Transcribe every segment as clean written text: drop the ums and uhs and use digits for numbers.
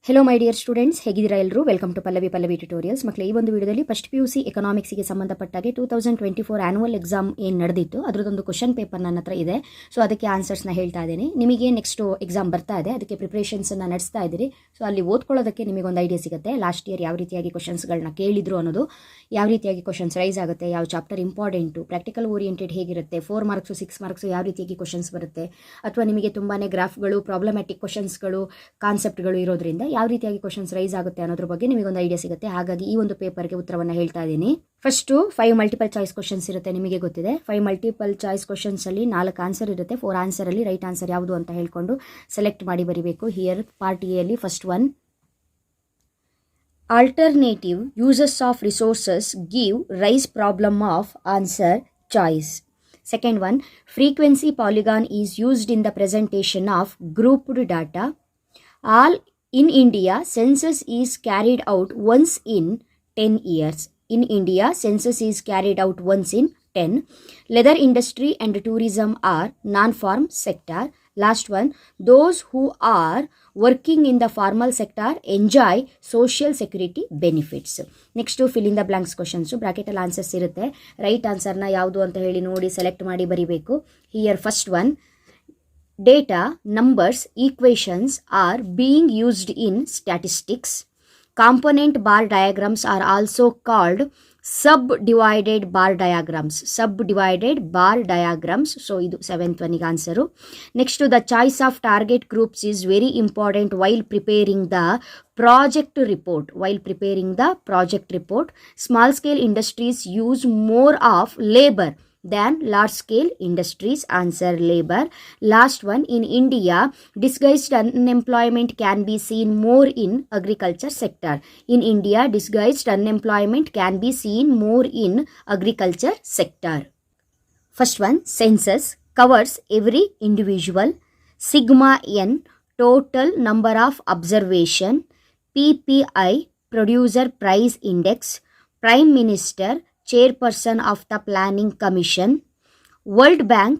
Hello my dear students, ಹೇಗಿದ್ದೀರಾ ಎಲ್ಲರೂ? Welcome to Pallavi tutorials. ಮಕ್ಕಳೇ, ಈ ಒಂದು ವಿಡಿಯೋದಲ್ಲಿ ಫಸ್ಟ್ PUC ಎಕನಾಮಿಕ್ಸ್ಗೆ ಸಂಬಂಧಪಟ್ಟಾಗೆ 2024 ಆ್ಯನುವಲ್ ಎಕ್ಸಾಮ್ ಏನು ನಡೆದಿತ್ತು ಅದರದೊಂದು ಕ್ವಶನ್ ಪೇಪರ್ ನನ್ನ ಹತ್ರ ಇದೆ. ಸೊ ಅದಕ್ಕೆ ಆನ್ಸರ್ಸ್ನ ಹೇಳ್ತಾ ಇದ್ದೀನಿ. ನಿಮಗೆ ನೆಕ್ಸ್ಟ್ ಎಕ್ಸಾಮ್ ಬರ್ತಾ ಇದೆ, ಅದಕ್ಕೆ ಪ್ರಿಪ್ರೇಷನ್ಸನ್ನು ನಡೆಸ್ತಾ ಇದ್ದೀರಿ. ಸೊ ಅಲ್ಲಿ ಓದ್ಕೊಳ್ಳೋದಕ್ಕೆ ನಿಮಗೊಂದು ಐಡಿಯಾ ಸಿಗುತ್ತೆ. ಲಾಸ್ಟ್ ಇಯರ್ ಯಾವ ರೀತಿಯಾಗಿ ಕ್ವಶನ್ಸ್ಗಳನ್ನ ಕೇಳಿದ್ರು ಅನ್ನೋದು, ಯಾವ ರೀತಿಯಾಗಿ ಕ್ವಶನ್ಸ್ ರೈಸ್ ಆಗುತ್ತೆ, ಯಾವ ಚಾಪ್ಟರ್ ಇಂಪಾರ್ಟೆಂಟು, ಪ್ರಾಕ್ಟಿಕಲ್ ಓರಿಯೆಂಟೆಡ್ ಹೇಗಿರುತ್ತೆ, 4 ಮಾರ್ಕ್ಸು 6 ಮಾರ್ಕ್ಸು ಯಾವ ರೀತಿಯಾಗಿ ಕ್ವಶನ್ಸ್ ಬರುತ್ತೆ, ಅಥವಾ ನಿಮಗೆ ತುಂಬಾ ಗ್ರಾಫ್ಗಳು, ಪ್ರಾಬ್ಲಮ್ಯಾಟಿಕ್ ಕ್ವಶನ್ಸ್ಗಳು, ಕಾನ್ಸೆಪ್ಟ್ಗಳು ಇರೋದ್ರಿಂದ ಯಾವ ರೀತಿಯಾಗಿ ಕ್ವಶನ್ಸ್ ರೈಸ್ ಆಗುತ್ತೆ ಅನ್ನೋದ್ರ ಬಗ್ಗೆ ನಿಮಗೊಂದು ಐಡಿಯಾ ಸಿಗುತ್ತೆ. ಹಾಗಾಗಿ ಈ ಒಂದು ಪೇಪರ್ಗೆ ಉತ್ತರವನ್ನು ಹೇಳ್ತಾ ಇದ್ದೀನಿ. ಫಸ್ಟು 5 ಮಲ್ಟಿಪಲ್ ಚಾಯ್ಸ್ ಕ್ವಶನ್ಸ್ ಇರುತ್ತೆ, ನಿಮಗೆ ಗೊತ್ತಿದೆ. 5 ಮಲ್ಟಿಪಲ್ ಚಾಯ್ಸ್ ಕ್ವಶನ್ಸ್ ಅಲ್ಲಿ 4 ಆನ್ಸರ್ ಇರುತ್ತೆ. 4 ಆನ್ಸರ್ ಅಲ್ಲಿ ರೈಟ್ ಆನ್ಸರ್ ಯಾವುದು ಅಂತ ಹೇಳ್ಕೊಂಡು ಸೆಲೆಕ್ಟ್ ಮಾಡಿ ಬರೀಬೇಕು. ಹಿಯರ್ ಪಾರ್ಟ್ ಎ ಅಲ್ಲಿ first one, alternative uses of resources give rice problem of answer choice. Second one, frequency polygon is used in the presentation of grouped data. All in India, census is carried out once in 10 years. In India, census is carried out once in 10. Leather industry and tourism are non-farm sector. Last one, those who are working in the formal sector enjoy social security benefits. Next, fill in the blanks questions. Bracket ಅಲ್ಲಿ answers ಇರುತ್ತೆ. Right ಆನ್ಸರ್ನ ಯಾವುದು ಅಂತ ಹೇಳಿ ನೋಡಿ select ಮಾಡಿ ಬರೀಬೇಕು. Here first one, data, numbers, equations are being used in statistics. Component bar diagrams are also called subdivided bar diagrams. Subdivided bar diagrams. So, idu 7th one ige answer. Next, the choice of target groups is very important while preparing the project report. Small scale industries use more of labor than large scale industries. Answer, labor. Last one, in India, disguised unemployment can be seen more in agriculture sector. In India, disguised unemployment can be seen more in agriculture sector. First one, census covers every individual. Sigma n, total number of observation. PPI, producer price index. Prime Minister, chairperson of the planning commission. World Bank,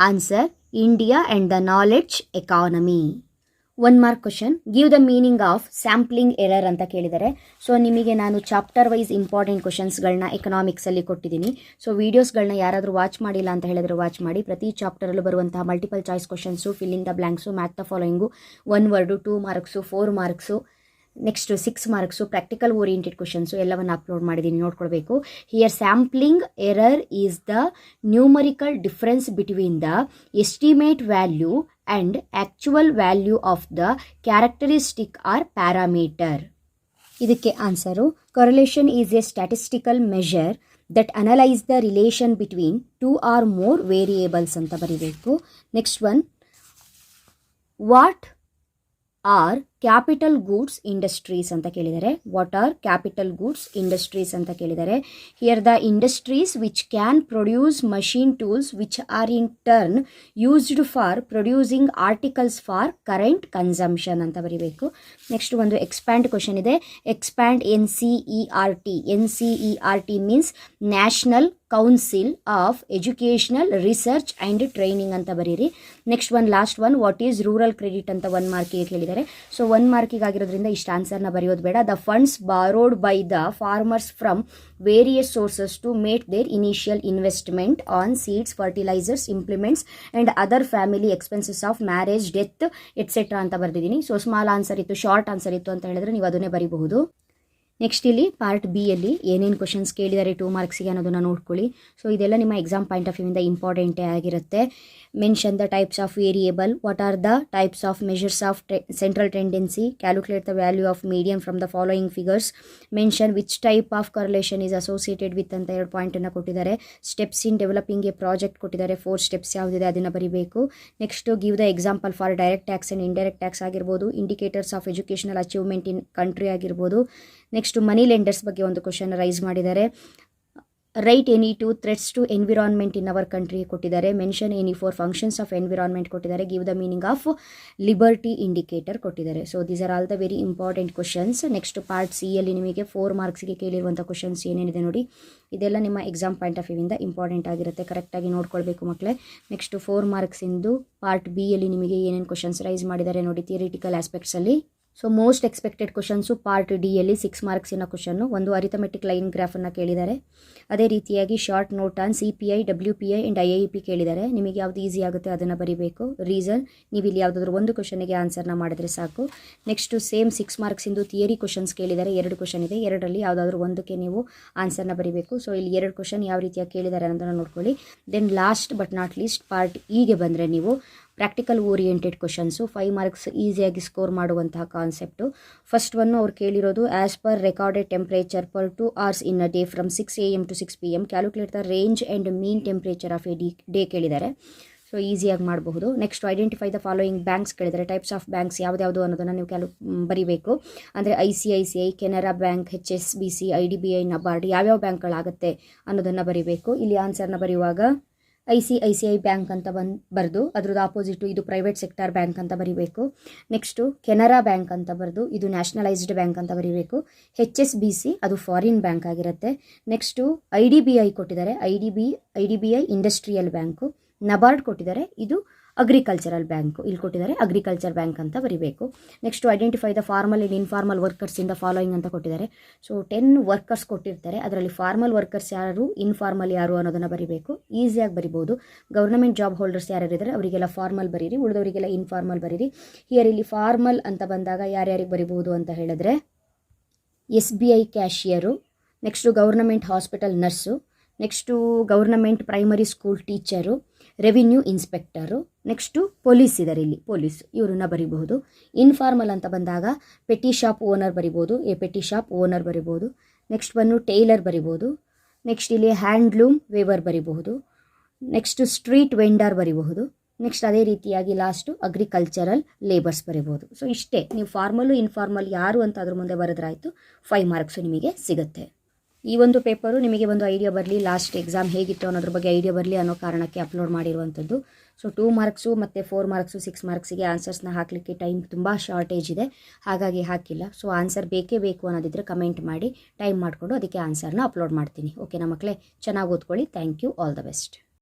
answer, India and the knowledge economy. 1 mark question, give the meaning of sampling error ಅಂತ ಕೇಳಿದರೆ. So ನಿಮಗೆ ನಾನು chapter wise important ಕ್ವಶನ್ಸ್ಗಳನ್ನ ಎಕನಾಮಿಕ್ಸಲ್ಲಿ ಕೊಟ್ಟಿದ್ದೀನಿ. So ವೀಡಿಯೋಸ್ಗಳನ್ನ ಯಾರಾದರೂ watch ಮಾಡಿಲ್ಲ ಅಂತ ಹೇಳಿದ್ರೆ watch ಮಾಡಿ. ಪ್ರತಿ ಚಾಪ್ಟರಲ್ಲೂ ಬರುವಂತಹ multiple choice questions, fill in the blanks, math the following, 1 word, 2 marks, 4 marks, next 6 marks, practical oriented questions ಎಲ್ಲವನ್ನು ಅಪ್ಲೋಡ್ ಮಾಡಿದ್ದೀನಿ, ನೋಡ್ಕೊಳ್ಬೇಕು. Here sampling error is the numerical difference between the estimate value and actual value of the characteristic or parameter. ಇದಕ್ಕೆ answer, correlation is a statistical measure that analyze the relation between 2 or more variables ಅಂತ ಬರೀಬೇಕು. Next one, what are capital goods industries ಅಂತ ಕೇಳಿದರೆ. What are capital goods industries ಅಂತ ಕೇಳಿದರೆ. Here the industries which can produce machine tools which are in turn used for producing articles for current consumption ಅಂತ ಬರೀಬೇಕು. Next ಒಂದು expand question ಇದೆ. Expand NCERT means national council of educational research and training ಅಂತ ಬರೀರಿ. Next one, last one, what is rural credit ಅಂತ 1 ಮಾರ್ಕಿಗೆ ಕೇಳಿದ್ದಾರೆ. So 1 ಮಾರ್ಕಿಗೆ ಆಗಿರೋದ್ರಿಂದ ಇಷ್ಟು ಆನ್ಸರ್ನ ಬರೆಯೋದು ಬೇಡ. The funds borrowed by the farmers from various sources to make their initial investment on seeds, fertilisers, implements and other family expenses of marriage, death etcetera ಅಂತ ಬರೆದಿದ್ದೀನಿ. So small answer ಇತ್ತು, ಶಾರ್ಟ್ ಆನ್ಸರ್ ಇತ್ತು ಅಂತ ಹೇಳಿದ್ರೆ ನೀವು ಅದನ್ನೇ ಬರೀಬಹುದು. Next ಇಲ್ಲಿ ಪಾರ್ಟ್ ಬಿ ಅಲ್ಲಿ ಏನೇನು ಕ್ವಶನ್ಸ್ ಕೇಳಿದ್ದಾರೆ 2 ಮಾರ್ಕ್ಸಿಗೆ ಅನ್ನೋದನ್ನು ನೋಡ್ಕೊಳ್ಳಿ. ಸೊ ಇದೆಲ್ಲ ನಿಮ್ಮ ಎಕ್ಸಾಮ್ ಪಾಯಿಂಟ್ ಆಫ್ ವ್ಯೂವಿಂದ ಇಂಪಾರ್ಟೆಂಟೇ ಆಗಿರುತ್ತೆ. Mention the types of variable, what are the types of measures of central tendency, calculate the value of medium from the following figures, mention which type of correlation is associated with ಅಂತ 2 ಪಾಯಿಂಟನ್ನು ಕೊಟ್ಟಿದ್ದಾರೆ. Steps in developing a project ಕೊಟ್ಟಿದ್ದಾರೆ, 4 steps ಯಾವುದಿದೆ ಅದನ್ನು ಬರೀಬೇಕು. Next, give the example for direct tax and indirect tax ಆಗಿರ್ಬೋದು, indicators of educational achievement in country ಆಗಿರ್ಬೋದು. Next, money lenders ಬಗ್ಗೆ ಒಂದು ಕ್ವಶನ್ ರೈಸ್ ಮಾಡಿದ್ದಾರೆ. Write any 2 threats to environment in our country ಕೊಟ್ಟಿದ್ದಾರೆ. Mention any 4 functions of environment ಕೊಟ್ಟಿದ್ದಾರೆ. Give the meaning of liberty indicator ಕೊಟ್ಟಿದ್ದಾರೆ. So these are all the very important questions. Next part C ಅಲ್ಲಿ ನಿಮಗೆ 4 ಮಾರ್ಕ್ಸ್ಗೆ ಕೇಳಿರುವಂಥ questions ಏನೇನಿದೆ ನೋಡಿ, ಇದೆಲ್ಲ ನಿಮ್ಮ exam point of ವ್ಯೂವಿಂದ important ಆಗಿರುತ್ತೆ, ಕರೆಕ್ಟಾಗಿ ನೋಡ್ಕೊಳ್ಬೇಕು ಮಕ್ಕಳೇ. ನೆಕ್ಸ್ಟ್ 4 ಮಾರ್ಕ್ಸಿಂದು ಪಾರ್ಟ್ ಬಿ ಅಲ್ಲಿ ನಿಮಗೆ ಏನೇನು ಕ್ವಶನ್ಸ್ ರೈಸ್ ಮಾಡಿದ್ದಾರೆ ನೋಡಿ ಥಿಯರಿಟಿಕಲ್ ಆಸ್ಪೆಕ್ಟ್ಸಲ್ಲಿ. So most expected questions part ಡಿಯಲ್ಲಿ 6 ಮಾರ್ಕ್ಸಿನ ಕ್ವಶನ್ನು. ಒಂದು ಅರಿಥಮೆಟಿಕ್ ಲೈನ್ ಗ್ರಾಫನ್ನು ಕೇಳಿದ್ದಾರೆ. ಅದೇ ರೀತಿಯಾಗಿ short note on CPI, WPI and IIP ಕೇಳಿದ್ದಾರೆ. ನಿಮಗೆ ಯಾವುದು ಈಸಿ ಆಗುತ್ತೆ ಅದನ್ನು ಬರೀಬೇಕು. ರೀಸನ್, ನೀವು ಇಲ್ಲಿ ಯಾವುದಾದ್ರೂ ಒಂದು ಕ್ವಶನಿಗೆ ಆನ್ಸರ್ನ ಮಾಡಿದ್ರೆ ಸಾಕು. ನೆಕ್ಸ್ಟು ಸೇಮ್ 6 ಮಾರ್ಕ್ಸಿಂದು ಥಿಯರಿ ಕ್ವಶನ್ಸ್ ಕೇಳಿದ್ದಾರೆ. 2 ಕ್ವಶನ್ ಇದೆ, 2ರಲ್ಲಿ ಯಾವುದಾದ್ರೂ ಒಂದಕ್ಕೆ ನೀವು ಆನ್ಸರ್ನ ಬರೀಬೇಕು. ಸೊ ಇಲ್ಲಿ 2 ಕ್ವಶನ್ ಯಾವ ರೀತಿಯಾಗಿ ಕೇಳಿದ್ದಾರೆ ಅನ್ನೋದನ್ನು ನೋಡ್ಕೊಳ್ಳಿ. Then last but not least part ಇಗೆ ಬಂದರೆ ನೀವು ಪ್ರಾಕ್ಟಿಕಲ್ ಓರಿಯೆಂಟೆಡ್ ಕ್ವಶನ್ಸು 5 ಮಾರ್ಕ್ಸ್ ಈಸಿಯಾಗಿ ಸ್ಕೋರ್ ಮಾಡುವಂತಹ ಕಾನ್ಸೆಪ್ಟು. ಫಸ್ಟ್ ಒನ್ನು ಅವ್ರು ಕೇಳಿರೋದು as per recorded temperature per 2 hours in a day from 6 AM to 6 PM calculate the range and mean temperature of a day ಕೇಳಿದ್ದಾರೆ. So ಈಸಿಯಾಗಿ ಮಾಡಬಹುದು. Next identify the following banks ಕೇಳಿದ್ದಾರೆ. Types of banks ಯಾವುದ್ಯಾವುದು ಅನ್ನೋದನ್ನು ನೀವು ಬರೀಬೇಕು. ಅಂದರೆ ICICI, Canara bank, HSBC, IDBI, NABARD ಯಾವ್ಯಾವ ಬ್ಯಾಂಕ್ಗಳಾಗುತ್ತೆ ಅನ್ನೋದನ್ನು ಬರೀಬೇಕು. ಇಲ್ಲಿ ಆನ್ಸರ್ನ ಬರೆಯುವಾಗ ICICI ಬ್ಯಾಂಕ್ ಅಂತ ಬರೆದು ಅದ್ರದ್ದು ಆಪೋಸಿಟು ಇದು ಪ್ರೈವೇಟ್ ಸೆಕ್ಟರ್ ಬ್ಯಾಂಕ್ ಅಂತ ಬರೀಬೇಕು. ನೆಕ್ಸ್ಟು ಕೆನರಾ ಬ್ಯಾಂಕ್ ಅಂತ ಬರೆದು ಇದು ನ್ಯಾಷನಲೈಸ್ಡ್ ಬ್ಯಾಂಕ್ ಅಂತ ಬರೀಬೇಕು. HSBC ಅದು ಫಾರಿನ್ ಬ್ಯಾಂಕ್ ಆಗಿರುತ್ತೆ. ನೆಕ್ಸ್ಟು IDBI ಕೊಟ್ಟಿದ್ದಾರೆ, IDBI ಇಂಡಸ್ಟ್ರಿಯಲ್ ಬ್ಯಾಂಕು. ನಬಾರ್ಡ್ ಕೊಟ್ಟಿದ್ದಾರೆ, ಇದು ಅಗ್ರಿಕಲ್ಚರಲ್ ಬ್ಯಾಂಕು. ಇಲ್ಲಿ ಕೊಟ್ಟಿದ್ದಾರೆ ಅಗ್ರಿಕಲ್ಚರ್ ಬ್ಯಾಂಕ್ ಅಂತ ಬರೀಬೇಕು. Next identify the formal and informal workers in the following ಅಂತ ಕೊಟ್ಟಿದ್ದಾರೆ. ಸೊ 10 ವರ್ಕರ್ಸ್ ಕೊಟ್ಟಿರ್ತಾರೆ, ಅದರಲ್ಲಿ ಫಾರ್ಮಲ್ ವರ್ಕರ್ಸ್ ಯಾರು, ಇನ್ಫಾರ್ಮಲ್ ಯಾರು ಅನ್ನೋದನ್ನು ಬರೀಬೇಕು. ಈಸಿಯಾಗಿ ಬರಿಬೋದು. ಗೌರ್ಮೆಂಟ್ ಜಾಬ್ ಹೋಲ್ಡರ್ಸ್ ಯಾರ್ಯಾರಿದ್ದಾರೆ ಅವರಿಗೆಲ್ಲ ಫಾರ್ಮಲ್ ಬರೀರಿ, ಉಳಿದವರಿಗೆಲ್ಲ ಇನ್ಫಾರ್ಮಲ್ ಬರೀರಿ. ಇಲ್ಲಿ ಫಾರ್ಮಲ್ ಅಂತ ಬಂದಾಗ ಯಾರ್ಯಾರಿಗೆ ಬರಿಬೋದು ಅಂತ ಹೇಳಿದ್ರೆ SBI cashier, next government hospital nurse, next government primary school teacher, revenue inspector, next police ಇದ್ದಾರೆ, ಇಲ್ಲಿ ಪೊಲೀಸ್ ಇವ್ರನ್ನ ಬರಿಬಹುದು. ಇನ್ಫಾರ್ಮಲ್ ಅಂತ ಬಂದಾಗ ಪೆಟಿ ಶಾಪ್ ಓನರ್ ಬರಿಬೋದು, ಪೆಟಿ ಶಾಪ್ ಓನರ್ ಬರಿಬೋದು. ನೆಕ್ಸ್ಟ್ ಬಂದು ಟೈಲರ್ ಬರಿಬೋದು. ನೆಕ್ಸ್ಟ್ ಇಲ್ಲಿ ಹ್ಯಾಂಡ್ಲೂಮ್ ವೇವರ್ ಬರಿಬಹುದು. ನೆಕ್ಸ್ಟು ಸ್ಟ್ರೀಟ್ ವೆಂಡರ್ ಬರಿಬಹುದು. ನೆಕ್ಸ್ಟ್ ಅದೇ ರೀತಿಯಾಗಿ ಲಾಸ್ಟು ಅಗ್ರಿಕಲ್ಚರಲ್ ಲೇಬರ್ಸ್ ಬರಿಬೋದು. ಸೊ ಇಷ್ಟೇ, ನೀವು ಫಾರ್ಮಲ್ಲು ಇನ್ಫಾರ್ಮಲ್ ಯಾರು ಅಂತ ಅದ್ರ ಮುಂದೆ ಬರೆದ್ರಾಯ್ತು, 5 ಮಾರ್ಕ್ಸು ನಿಮಗೆ ಸಿಗುತ್ತೆ. ಈ ಒಂದು ಪೇಪರು ನಿಮಗೆ ಒಂದು ಐಡಿಯಾ ಬರಲಿ, ಲಾಸ್ಟ್ ಎಕ್ಸಾಮ್ ಹೇಗಿತ್ತು ಅನ್ನೋದ್ರ ಬಗ್ಗೆ ಐಡಿಯಾ ಬರಲಿ ಅನ್ನೋ ಕಾರಣಕ್ಕೆ ಅಪ್ಲೋಡ್ ಮಾಡಿರುವಂಥದ್ದು. ಸೊ 2 ಮಾರ್ಕ್ಸು ಮತ್ತು 4 ಮಾರ್ಕ್ಸು 6 ಮಾರ್ಕ್ಸಿಗೆ ಆನ್ಸರ್ಸ್ನ ಹಾಕಲಿಕ್ಕೆ ಟೈಮ್ ತುಂಬ ಶಾರ್ಟೇಜ್ ಇದೆ, ಹಾಗಾಗಿ ಹಾಕಿಲ್ಲ. ಸೊ ಆನ್ಸರ್ ಬೇಕೇ ಬೇಕು ಅನ್ನೋದಿದ್ರೆ ಕಮೆಂಟ್ ಮಾಡಿ, ಟೈಮ್ ಮಾಡಿಕೊಂಡು ಅದಕ್ಕೆ ಆನ್ಸರ್ನ ಅಪ್ಲೋಡ್ ಮಾಡ್ತೀನಿ. ಓಕೆನಾ ಮಕ್ಕಳೇ, ಚೆನ್ನಾಗಿ ಓದ್ಕೊಳ್ಳಿ. Thank you, all the best.